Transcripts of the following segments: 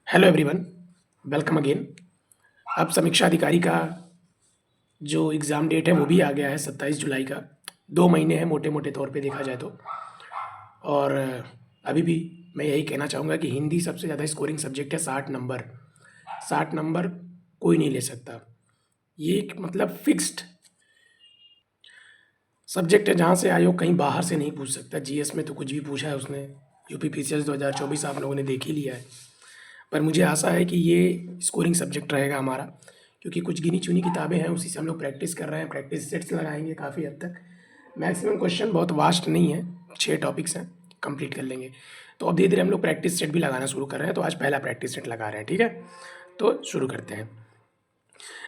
Hello everyone, welcome again. अब समीक्षा अधिकारी का जो एग्ज़ाम डेट है वो भी आ गया है 27 जुलाई का। 2 महीने हैं मोटे मोटे तौर पे देखा जाए तो। और अभी भी मैं यही कहना चाहूँगा कि हिंदी सबसे ज़्यादा स्कोरिंग सब्जेक्ट है। 60 नंबर, 60 नंबर कोई नहीं ले सकता। ये एक मतलब फिक्स्ड सब्जेक्ट है जहाँ से आयोग कहीं बाहर से नहीं पूछ सकता। जीएस में तो कुछ भी पूछा है उसने। यूपी पीसीएस 2024 आप लोगों ने देख ही लिया है। पर मुझे आशा है कि ये स्कोरिंग सब्जेक्ट रहेगा हमारा, क्योंकि कुछ गिनी चुनी किताबें हैं, उसी से हम लोग प्रैक्टिस कर रहे हैं। प्रैक्टिस सेट्स लगाएंगे काफ़ी हद तक। मैक्सिमम क्वेश्चन बहुत वास्ट नहीं है, 6 टॉपिक्स हैं, कंप्लीट कर लेंगे। तो अब धीरे धीरे हम लोग प्रैक्टिस सेट भी लगाना शुरू कर रहे हैं। तो आज पहला प्रैक्टिस सेट लगा रहे हैं, ठीक है। तो शुरू करते हैं।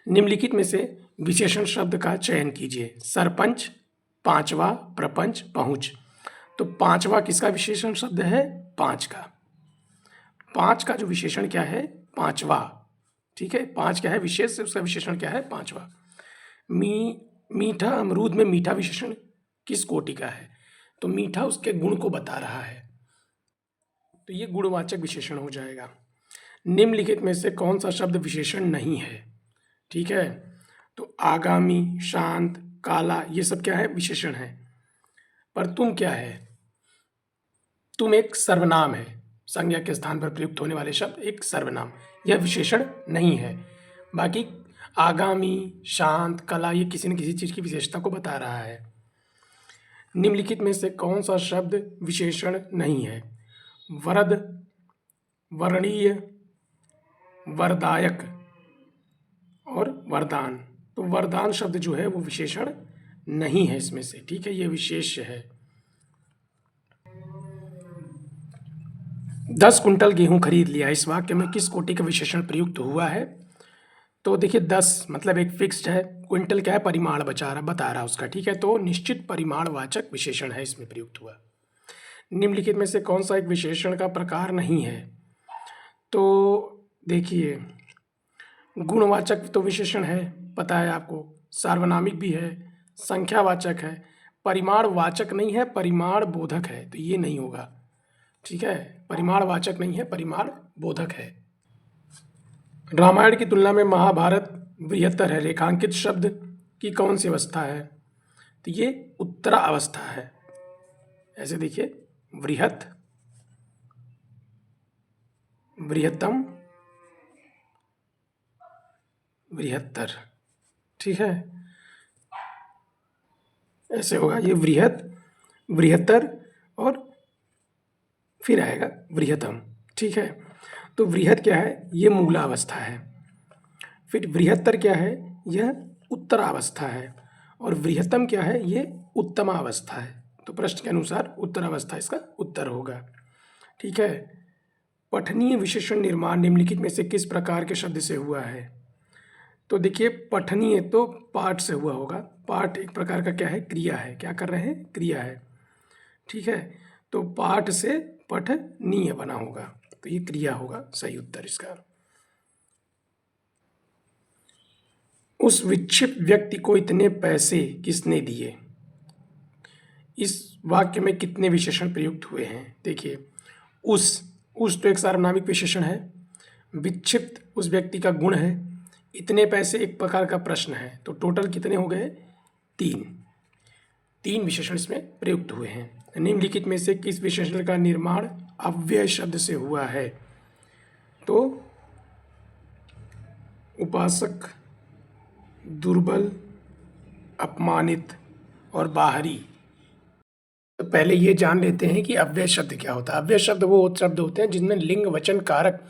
निम्नलिखित में से विशेषण शब्द का चयन कीजिए। सरपंच, पांचवा, प्रपंच, पहुँच। तो पांचवा किसका विशेषण शब्द है? पाँच का। पाँच का जो विशेषण क्या है? पांचवा। ठीक है, पाँच क्या है विशेष, उसका विशेषण क्या है? पांचवा। मीठा अमरूद में मीठा विशेषण किस कोटि का है? तो मीठा उसके गुण को बता रहा है, तो ये गुणवाचक विशेषण हो जाएगा। निम्नलिखित में से कौन सा शब्द विशेषण नहीं है? ठीक है, तो आगामी, शांत, काला, ये सब क्या है? विशेषण है। पर तुम क्या है? तुम एक सर्वनाम है। संज्ञा के स्थान पर प्रयुक्त होने वाले शब्द एक सर्वनाम, यह विशेषण नहीं है। बाकी आगामी, शांत, कला, ये किसी न किसी चीज़ की विशेषता को बता रहा है। निम्नलिखित में से कौन सा शब्द विशेषण नहीं है? वरद, वर्णीय, वरदायक और वरदान। तो वरदान शब्द जो है वो विशेषण नहीं है इसमें से, ठीक है, ये विशेष्य है। 10 कुंटल गेहूं खरीद लिया, इस वाक्य में किस कोटि का विशेषण प्रयुक्त हुआ है? तो देखिए 10 मतलब एक फिक्स्ड है। क्विंटल क्या है? परिमाण बता रहा उसका, ठीक है। तो निश्चित परिमाणवाचक विशेषण है इसमें प्रयुक्त हुआ। निम्नलिखित में से कौन सा एक विशेषण का प्रकार नहीं है? तो देखिए गुणवाचक तो विशेषण है, पता है आपको, सार्वनामिक भी है, संख्यावाचक है, परिमाणवाचक नहीं है, परिमाण बोधक है, तो ये नहीं होगा, ठीक है। परिमाणवाचक नहीं है, परिमाण बोधक है। रामायण की तुलना में महाभारत बृहत्तर है, रेखांकित शब्द की कौन सी अवस्था है? तो ये उत्तरा अवस्था है। ऐसे देखिए, बृहत, बृहत्तम, बृहत्तर, ठीक है, ऐसे होगा। ये बृहत, बृहत्तर और फिर आएगा बृहत्तम, ठीक है। तो बृहत क्या है? ये मूलावस्था है। फिर बृहत्तर क्या है? यह उत्तरावस्था है। और बृहत्तम क्या है? ये उत्तमावस्था है। तो प्रश्न के अनुसार उत्तरावस्था इसका उत्तर होगा, ठीक है। पठनीय विशेषण निर्माण निम्नलिखित में से किस प्रकार के शब्द से हुआ है? तो देखिए पठनीय तो पाठ से हुआ होगा। पाठ एक प्रकार का क्या है? क्रिया है। क्या कर रहे हैं? क्रिया है, ठीक है। तो पाठ से पठनीय बना होगा, तो ये क्रिया होगा सही उत्तर इसका। उस विक्षिप्त व्यक्ति को इतने पैसे किसने दिए? इस वाक्य में कितने विशेषण प्रयुक्त हुए हैं? देखिए उस तो एक सार्वनामिक विशेषण है, विक्षिप्त उस व्यक्ति का गुण है, इतने पैसे एक प्रकार का प्रश्न है। तो टोटल कितने हो गए? तीन विशेषण इसमें प्रयुक्त हुए हैं। निम्नलिखित में से किस विशेषण का निर्माण अव्यय शब्द से हुआ है? तो उपासक, दुर्बल, अपमानित और बाहरी। तो पहले ये जान लेते हैं कि अव्यय शब्द क्या होता है। अव्यय शब्द वो शब्द होते हैं जिनमें लिंग, वचन, कारक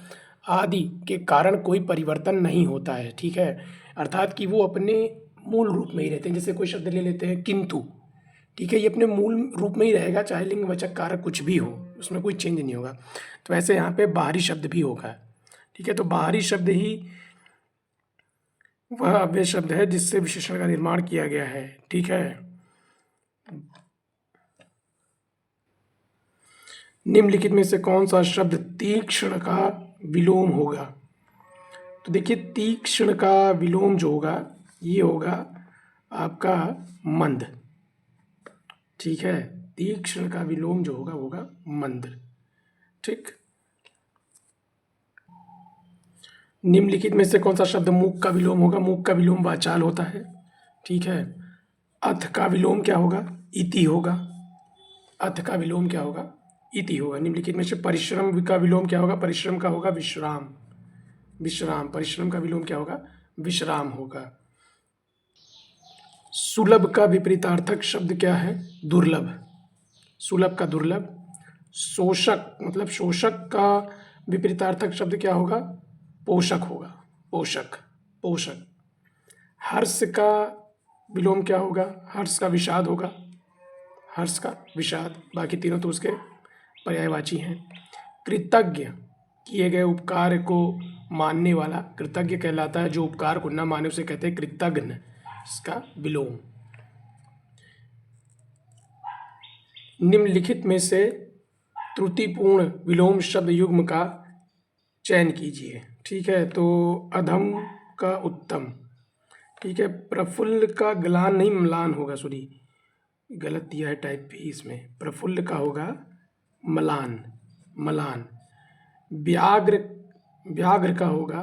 आदि के कारण कोई परिवर्तन नहीं होता है, ठीक है। अर्थात कि वो अपने मूल रूप में ही रहते हैं। जैसे कोई शब्द ले लेते हैं किंतु, ठीक है, ये अपने मूल रूप में ही रहेगा, चाहे लिंग, वचन, कारक कुछ भी हो, उसमें कोई चेंज नहीं होगा। तो ऐसे यहाँ पे बाहरी शब्द भी होगा, ठीक है। तो बाहरी शब्द ही वह अव्यय शब्द है जिससे विशेषण का निर्माण किया गया है, ठीक है। निम्नलिखित में से कौन सा शब्द तीक्ष्ण का विलोम होगा? तो देखिए तीक्ष्ण का विलोम जो होगा ये होगा आपका मंद, ठीक है। तीक्ष्ण का विलोम जो होगा वो होगा मंद, ठीक। निम्नलिखित में से कौन सा शब्द मूक का विलोम होगा? मूक का विलोम वाचाल होता है, ठीक है। अथ का विलोम क्या होगा? इति होगा। अथ का विलोम क्या होगा? इति होगा। निम्नलिखित में से परिश्रम का विलोम क्या होगा? परिश्रम का होगा विश्राम। विश्राम, परिश्रम का विलोम क्या होगा? विश्राम होगा। सुलभ का विपरीतार्थक शब्द क्या है? दुर्लभ। सुलभ का दुर्लभ। शोषक, मतलब शोषक का विपरीतार्थक शब्द क्या होगा? पोषक होगा। पोषक, पोषक। हर्ष का विलोम क्या होगा? हर्ष का विषाद होगा। हर्ष का विषाद। बाकी तीनों तो उसके पर्यायवाची हैं। कृतज्ञ, किए गए उपकार को मानने वाला कृतज्ञ कहलाता है। जो उपकार को न माने उसे कहते हैं कृतघ्न। इसका विलोम। निम्नलिखित में से त्रुटिपूर्ण विलोम शब्द युग्म का चयन कीजिए, ठीक है। तो अधम का उत्तम, ठीक है। प्रफुल्ल का ग्लान नहीं म्लान होगा, सॉरी गलत दिया है टाइप भी इसमें। प्रफुल्ल का होगा मलान, मलान। व्याघ्र, व्याघ्र का होगा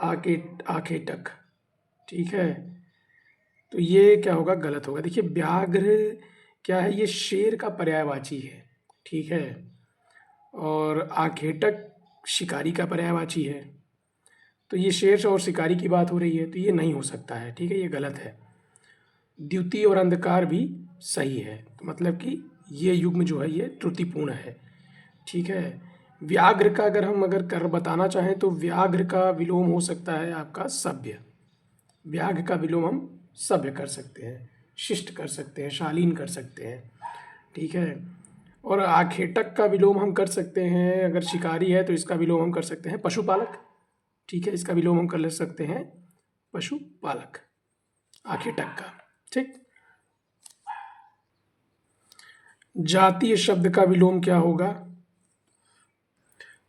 आकेटक, ठीक है। तो ये क्या होगा? गलत होगा। देखिए व्याघ्र क्या है? ये शेर का पर्यायवाची है, ठीक है। और आखेटक शिकारी का पर्यायवाची है। तो ये शेर और शिकारी की बात हो रही है, तो ये नहीं हो सकता है, ठीक है, ये गलत है। द्युति और अंधकार भी सही है, तो मतलब कि ये युग्म जो है ये त्रुटिपूर्ण है, ठीक है। व्याघ्र का अगर कर बताना चाहें तो व्याघ्र का विलोम हो सकता है आपका सभ्य। व्याघ्र का विलोम हम सभ्य कर सकते हैं, शिष्ट कर सकते हैं, शालीन कर सकते हैं, ठीक है। और आखेटक का विलोम हम कर सकते हैं, अगर शिकारी है तो इसका विलोम हम कर सकते हैं पशुपालक, ठीक है। इसका विलोम हम कर सकते हैं पशुपालक, आखेटक का, ठीक। जातीय शब्द का विलोम क्या होगा?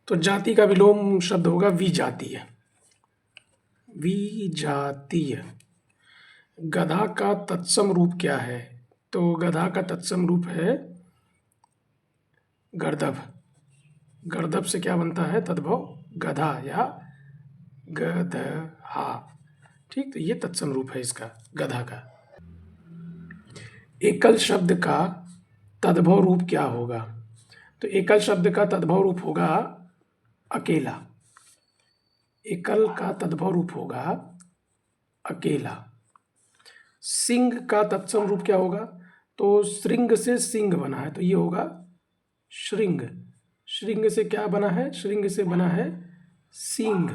तो जाति का विलोम शब्द होगा विजातीय, विजातीय। गधा का तत्सम रूप क्या है? तो गधा का तत्सम रूप है गर्दभ। गर्दभ से क्या बनता है? तद्भव गधा या गधा, ठीक। तो ये तत्सम रूप है इसका, गधा का। एकल शब्द का तद्भव रूप क्या होगा? तो एकल शब्द का तद्भव रूप होगा अकेला। एकल का तद्भव रूप होगा अकेला। सिंह का तत्सम रूप क्या होगा? तो श्रृंग से सिंह बना है, तो ये होगा श्रृंग। श्रृंग से क्या बना है? श्रृंग से बना है सिंह।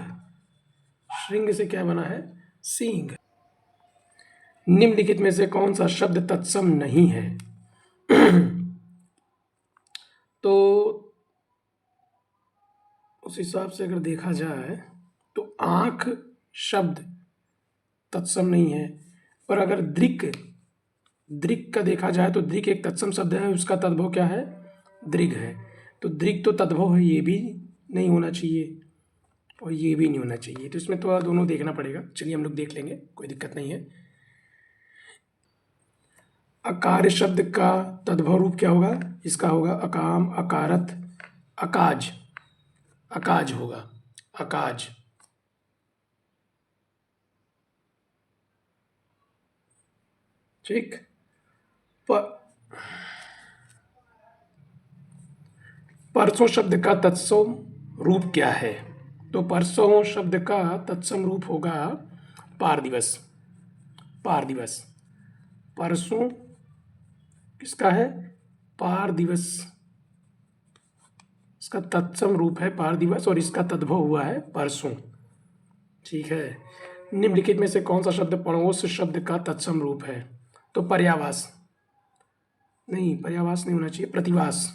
श्रृंग से क्या बना है? सिंह। निम्नलिखित में से कौन सा शब्द तत्सम नहीं है? तो उस हिसाब से अगर देखा जाए तो आंख शब्द तत्सम नहीं है। पर अगर दृक्, दृक् का देखा जाए तो दृक् एक तत्सम शब्द है, उसका तद्भव क्या है? दृग् है। तो दृक् तो तद्भव है, ये भी नहीं होना चाहिए और ये भी नहीं होना चाहिए। तो इसमें थोड़ा दोनों देखना पड़ेगा। चलिए हम लोग देख लेंगे, कोई दिक्कत नहीं है। अकार शब्द का तद्भव रूप क्या होगा? इसका होगा अकाम, अकारत, अकाज। अकाज होगा, अकाज, ठीक। परसों शब्द का तत्सम रूप क्या है? तो परसों शब्द का तत्सम रूप होगा पार दिवस। पार दिवस, परसों किसका है? पार दिवस। इसका तत्सम रूप है पार दिवस और इसका तद्भव हुआ है परसों, ठीक है। निम्नलिखित में से कौन सा शब्द पड़ोस शब्द का तत्सम रूप है? तो पर्यावास नहीं, पर्यावास नहीं होना चाहिए, प्रतिवास।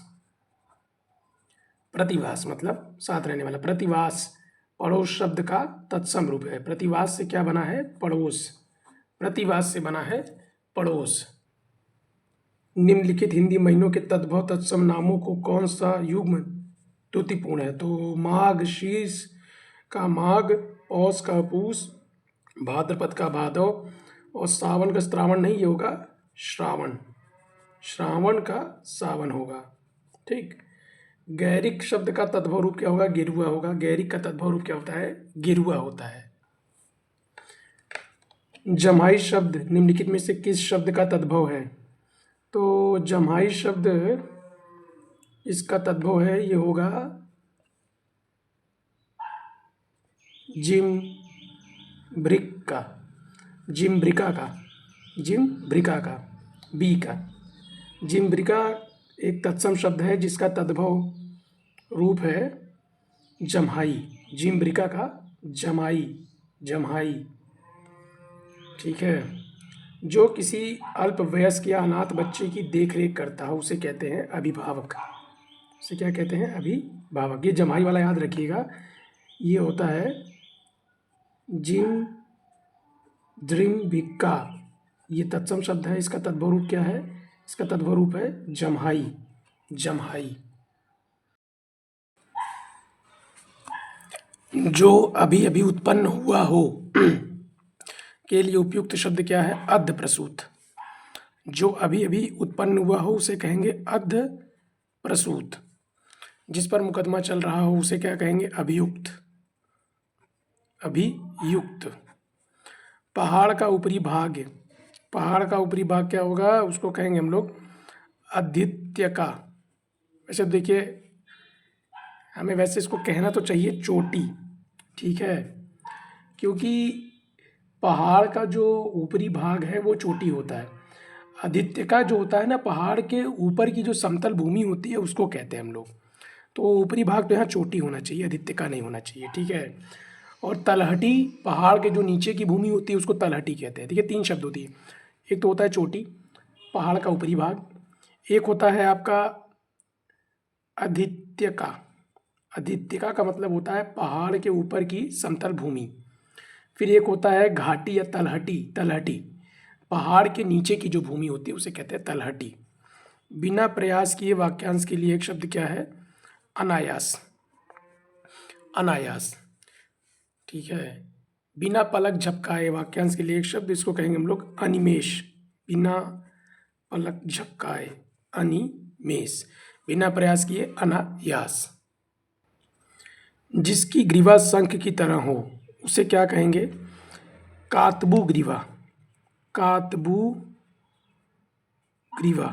प्रतिवास मतलब साथ रहने वाला। प्रतिवास पड़ोस शब्द का तत्सम रूप है। प्रतिवास से क्या बना है? पड़ोस। प्रतिवास से बना है पड़ोस। निम्नलिखित हिंदी महीनों के तद्भव तत्सम नामों को कौन सा युग्म त्रुटिपूर्ण है? तो माघ शीर्ष का माघ, पौष का पूष, भाद्रपद का भादव और सावन का श्रावण नहीं, ये होगा श्रावण। श्रावण का सावन होगा, ठीक। गैरिक शब्द का तद्भव रूप क्या होगा? गेरुआ होगा। गैरिक का तद्भव रूप क्या होता है? गेरुआ होता है। जम्हाई शब्द निम्नलिखित में से किस शब्द का तद्भव है? तो जम्हाई शब्द इसका तद्भव है, ये होगा जिम ब्रिक का, जिम्ब्रिका का, जिम्ब्रिका का, बी का। जिम्ब्रिका एक तत्सम शब्द है जिसका तद्भव रूप है जम्हाई। जिम्ब्रिका का जमाई, जम्हाई। ठीक है। जो किसी अल्पवयस्क या अनाथ बच्चे की देख रेख करता हो उसे कहते हैं अभिभावक। उसे क्या कहते हैं? अभिभावक। ये जम्हाई वाला याद रखिएगा, ये होता है जिम द्रिम्बिका। ये तत्सम शब्द है, इसका तद्भव रूप क्या है? इसका तद्भव रूप है जम्हाई, जम्हाई। जो अभी अभी उत्पन्न हुआ हो के लिए उपयुक्त शब्द क्या है? अद्ध प्रसूत। जो अभी अभी उत्पन्न हुआ हो उसे कहेंगे अद्ध प्रसूत। जिस पर मुकदमा चल रहा हो उसे क्या कहेंगे? अभियुक्त, अभियुक्त। पहाड़ का ऊपरी भाग, पहाड़ का ऊपरी भाग क्या होगा? उसको कहेंगे हम लोग आदित्य का। वैसे देखिए, हमें वैसे इसको कहना तो चाहिए चोटी, ठीक है, क्योंकि पहाड़ का जो ऊपरी भाग है वो चोटी होता है। आदित्य का जो होता है ना, पहाड़ के ऊपर की जो समतल भूमि होती है उसको कहते हैं हम लोग। तो ऊपरी भाग तो यहाँ चोटी होना चाहिए, आदित्य का नहीं होना चाहिए, ठीक है। और तलहटी, पहाड़ के जो नीचे की भूमि होती है उसको तलहटी कहते हैं। देखिए 3 शब्द होती है, एक तो होता है चोटी, पहाड़ का ऊपरी भाग, एक होता है आपका आदित्यका। आदित्यका का मतलब होता है पहाड़ के ऊपर की समतल भूमि। फिर एक होता है घाटी या तलहटी, तलहटी पहाड़ के नीचे की जो भूमि होती है उसे कहते हैं तलहटी। बिना प्रयास किए वाक्यांश के लिए एक शब्द क्या है? अनायास, अनायास, ठीक है। बिना पलक झपकाए वाक्यांश के लिए एक शब्द, इसको कहेंगे हम लोग अनिमेष। बिना पलक झपकाए, अनिमेष। बिना प्रयास किए अनायास। जिसकी ग्रीवा शंख की तरह हो उसे क्या कहेंगे? कातबु ग्रीवा, कातबु ग्रीवा।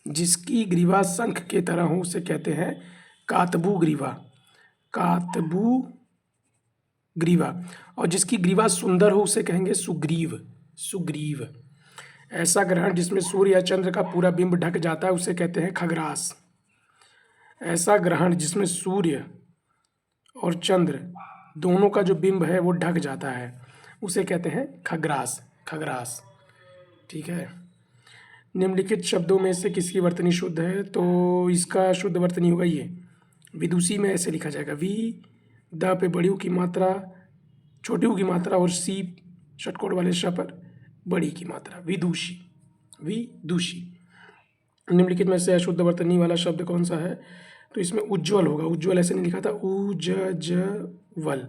जिसकी ग्रीवा शंख के तरह हो उसे कहते हैं कातबु ग्रीवा, कातबु ग्रीवा। और जिसकी ग्रीवा सुंदर हो उसे कहेंगे सुग्रीव, सुग्रीव। ऐसा ग्रहण जिसमें सूर्य या चंद्र का पूरा बिंब ढक जाता है उसे कहते हैं खग्रास। ऐसा ग्रहण जिसमें सूर्य और चंद्र दोनों का जो बिंब है वो ढक जाता है उसे कहते हैं खग्रास, खग्रास, ठीक है। निम्नलिखित शब्दों में से किसकी वर्तनी शुद्ध है? तो इसका शुद्ध वर्तनी होगा ये। विदुषी में ऐसे लिखा जाएगा, वी द पे बड़ी ऊ की मात्रा, छोटी ऊ की मात्रा, और सी षटकोण वाले श पर बड़ी की मात्रा, विदुषी, विदुषी। निम्नलिखित में से अशुद्ध वर्तनी वाला शब्द कौन सा है? तो इसमें उज्ज्वल होगा। उज्ज्वल ऐसे नहीं लिखा था, उज्ज्वल,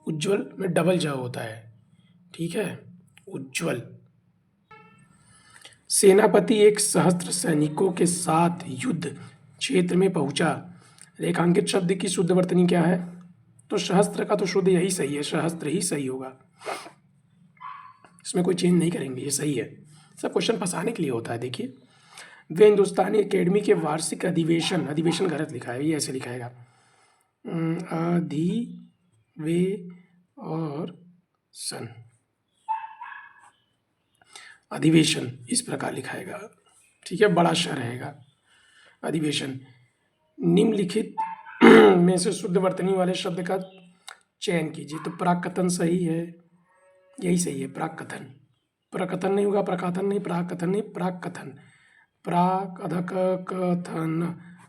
उज्ज्वल में डबल ज होता है, ठीक है, उज्ज्वल। सेनापति एक सहस्त्र सैनिकों के साथ युद्ध क्षेत्र में पहुंचा। रेखांकित शब्द की शुद्ध वर्तनी क्या है? तो सहस्त्र का तो शुद्ध यही सही है, सहस्त्र ही सही होगा, इसमें कोई चेंज नहीं करेंगे, ये सही है। सब क्वेश्चन फंसाने के लिए होता है। देखिए, वे हिंदुस्तानी एकेडमी के वार्षिक अधिवेशन, अधिवेशन गलत लिखा है, ये ऐसे लिखाएगा अधिवे और सन, अधिवेशन इस प्रकार लिखाएगा, ठीक है, बड़ा श रहेगा, अधिवेशन। निम्नलिखित में से शुद्ध वर्तनी वाले शब्द का चयन कीजिए। तो प्राकथन सही है, यही सही है, प्राकथन। प्रकथन नहीं होगा, प्रकाथन नहीं, प्राकथन नहीं, प्राकथन, प्राकथन,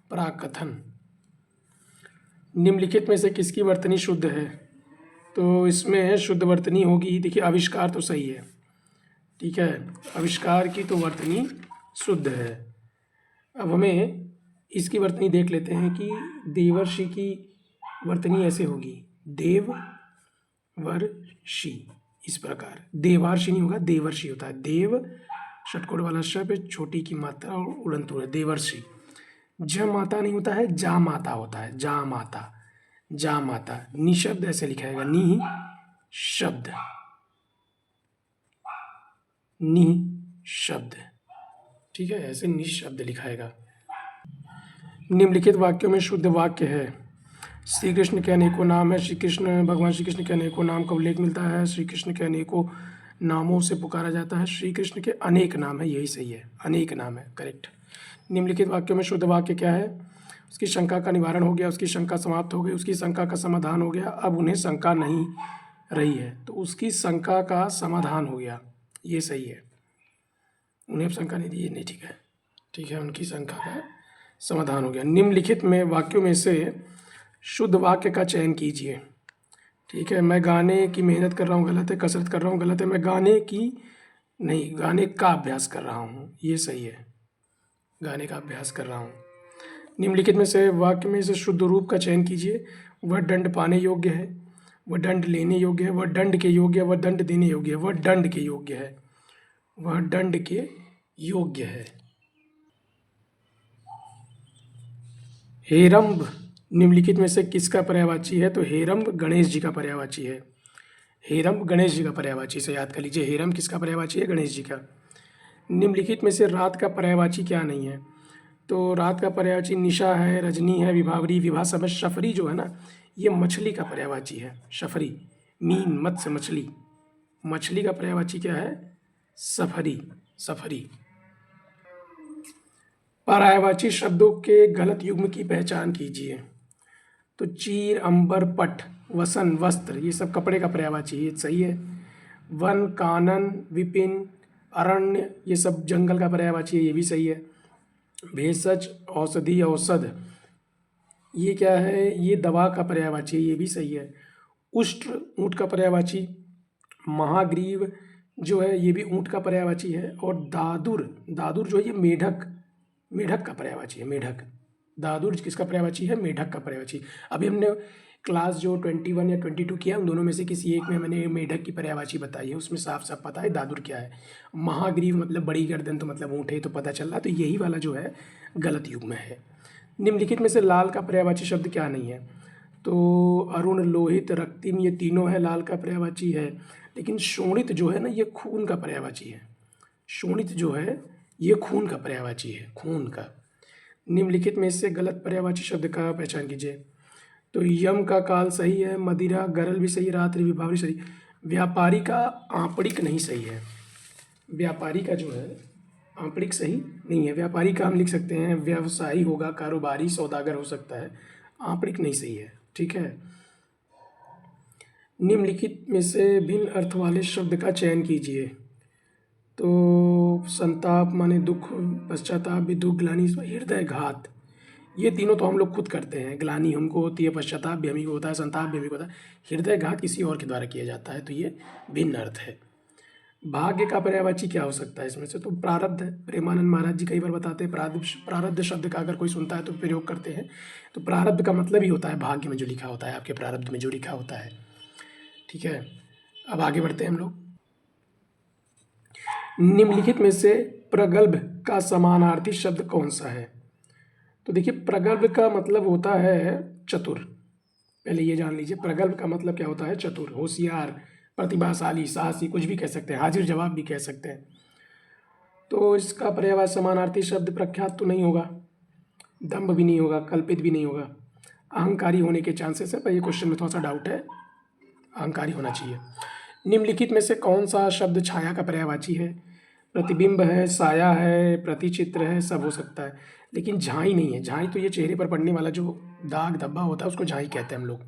प्राकथन। निम्नलिखित में से किसकी वर्तनी शुद्ध है? तो इसमें शुद्ध वर्तनी होगी, देखिए आविष्कार तो सही है, ठीक है, आविष्कार की तो वर्तनी शुद्ध है। अब हमें इसकी वर्तनी देख लेते हैं कि देवर्षि की वर्तनी ऐसे होगी, देवर्षि, इस प्रकार। देवार्षि नहीं होगा, देवर्षि होता है। देव षटकोण वाला श पे छोटी की मात्रा और उड़ंत है, देवर्षि। ज माता नहीं होता है, जा माता होता है, जा माता, जा माता। निशब्द ऐसे लिखाएगा, नि शब्द, नि शब्द, ठीक है, ऐसे निशब्द लिखाएगा। निम्नलिखित वाक्यों में शुद्ध वाक्य है। श्री कृष्ण के अनेकों नाम है, श्री कृष्ण, भगवान श्री कृष्ण के अनेकों नाम का उल्लेख मिलता है, श्री कृष्ण के अनेकों नामों से पुकारा जाता है, श्री कृष्ण के अनेक नाम है, यही सही है, अनेक नाम है, करेक्ट। निम्नलिखित वाक्यों में शुद्ध वाक्य क्या है? उसकी शंका का निवारण हो गया, उसकी शंका समाप्त हो गई, उसकी शंका का समाधान हो गया, अब उन्हें शंका नहीं रही है, तो उसकी शंका का समाधान हो गया, ये सही है। उन्हें अब शंका नहीं दी, ये नहीं ठीक है, ठीक है, उनकी शंका का समाधान हो गया। निम्नलिखित में वाक्यों में से शुद्ध वाक्य का चयन कीजिए। ठीक है, मैं गाने की मेहनत कर रहा हूँ, गलत है, कसरत कर रहा हूँ, गलत है, मैं गाने की नहीं, गाने का अभ्यास कर रहा हूँ, ये सही है, गाने का अभ्यास कर रहा हूँ। निम्नलिखित में से वाक्य में से शुद्ध रूप का चयन कीजिए। वह दंड पाने योग्य है, वह दंड लेने योग्य है, वह दंड के योग्य है, वह दंड देने योग्य है, वह दंड के योग्य है, वह दंड के योग्य है। हेरंब निम्नलिखित में से किसका पर्यायवाची है? तो हेरंब गणेश जी का पर्यायवाची है, हेरंब गणेश जी का पर्यायवाची, से याद कर लीजिए, हेरंब किसका पर्यायवाची है? गणेश जी का। निम्नलिखित में से रात का पर्यायवाची क्या नहीं है? तो रात का पर्यायवाची निशा है, रजनी है, विभावरी, विभा समय। शफरी जो है ना, ये मछली का पर्यायवाची है, शफरी, मीन मत्स्य मछली, मछली का पर्यायवाची क्या है? सफरी, सफरी। पर्यायवाची शब्दों के गलत युग्म की पहचान कीजिए। तो चीर, अंबर, पट, वसन, वस्त्र, ये सब कपड़े का पर्यायवाची, ये सही है। वन, कानन, विपिन, अरण्य, ये सब जंगल का पर्यायवाची है, ये भी सही है। भेषज, औषधि, औषध, ये क्या है? ये दवा का पर्यायवाची है, ये भी सही है। उष्ट्र, ऊँट का पर्यायवाची। महाग्रीव जो है, ये भी ऊँट का पर्यायवाची है। और दादुर, दादुर जो है, ये मेढक, मेढक का पर्यायवाची है, मेढक। दादुर किसका पर्यायवाची है? मेढक का पर्यायवाची। अभी हमने क्लास जो 21 या 22 किया, उन दोनों में से किसी एक में मैंने मेढक की पर्यायवाची बताई है, उसमें साफ साफ पता है दादुर क्या है। महाग्रीव मतलब बड़ी गर्दन, तो मतलब ऊँट है, तो पता चल रहा, तो यही वाला जो है गलत युग में है। निम्नलिखित में से लाल का पर्यायवाची शब्द क्या नहीं है? तो अरुण, लोहित, रक्तिम, ये तीनों है लाल का पर्यायवाची है। लेकिन शोणित जो है ना, ये खून का पर्यायवाची है, शोणित जो है ये खून का पर्यायवाची है, खून का। निम्नलिखित में से गलत पर्यायवाची शब्द का पहचान कीजिए। तो यम का काल सही है, मदिरा, गरल भी सही, रात्रि, विभावरी सही। व्यापारी का आंपड़िक नहीं सही है, व्यापारी का जो है आंपड़िक सही नहीं है। व्यापारी का हम लिख सकते हैं व्यवसायी होगा, कारोबारी, सौदागर हो सकता है, आंपड़िक नहीं सही है, ठीक है। निम्नलिखित में से भिन्न अर्थ वाले शब्द का चयन कीजिए। तो संताप माने दुख, पश्चाताप भी दुख, ग्लानि, हृदय घात, ये तीनों तो हम लोग खुद करते हैं। ग्लानि हमको होती है, पश्चाताप भी हमें को होता है, संताप भी हमें को होता है, हृदय घात किसी और के द्वारा किया जाता है, तो ये भिन्न अर्थ है। भाग्य का पर्यायवाची क्या हो सकता है इसमें से? तो प्रारब्ध है। प्रेमानंद महाराज जी कई बार बताते हैं, प्रारब्ध शब्द का अगर कोई सुनता है तो प्रयोग करते हैं, तो प्रारब्ध का मतलब ही होता है भाग्य में जो लिखा होता है, आपके प्रारब्ध में जो लिखा होता है, ठीक है। अब आगे बढ़ते हैं हम लोग। निम्नलिखित में से प्रगल्भ का समानार्थी शब्द कौन सा है? तो देखिए, प्रगल्भ का मतलब होता है चतुर, पहले ये जान लीजिए, प्रगल्भ का मतलब क्या होता है? चतुर, होशियार, प्रतिभाशाली, साहसी, कुछ भी कह सकते हैं, हाजिर जवाब भी कह सकते हैं। तो इसका पर्यायवाची समानार्थी शब्द प्रख्यात तो नहीं होगा, दंभ भी नहीं होगा, कल्पित भी नहीं होगा, अहंकारी होने के चांसेस है, पर ये क्वेश्चन में थोड़ा सा डाउट है, अहंकारी होना चाहिए। निम्नलिखित में से कौन सा शब्द छाया का पर्यायवाची है? प्रतिबिंब है, साया है, प्रतिचित्र है, सब हो सकता है, लेकिन झाई नहीं है। झाई तो ये चेहरे पर पड़ने वाला जो दाग धब्बा होता है, उसको झाई कहते हैं हम लोग।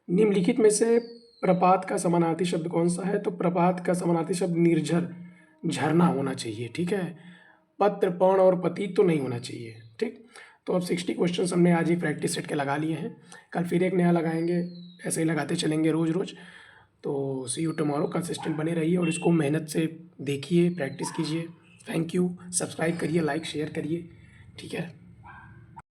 निम्नलिखित में से प्रपात का समानार्थी शब्द कौन सा है? तो प्रपात का समानार्थी शब्द निर्झर, झरना होना चाहिए, ठीक है। पत्र, पर्ण और पतित तो नहीं होना चाहिए, ठीक। तो अब 60 क्वेश्चन हमने आज ही प्रैक्टिस सेट के लगा लिए हैं, कल फिर एक नया लगाएंगे, ऐसे ही लगाते चलेंगे रोज़ रोज़। तो सी यू टुमारो, कंसिस्टेंट बने रहिए और इसको मेहनत से देखिए, प्रैक्टिस कीजिए। थैंक यू, सब्सक्राइब करिए, लाइक शेयर करिए, ठीक है।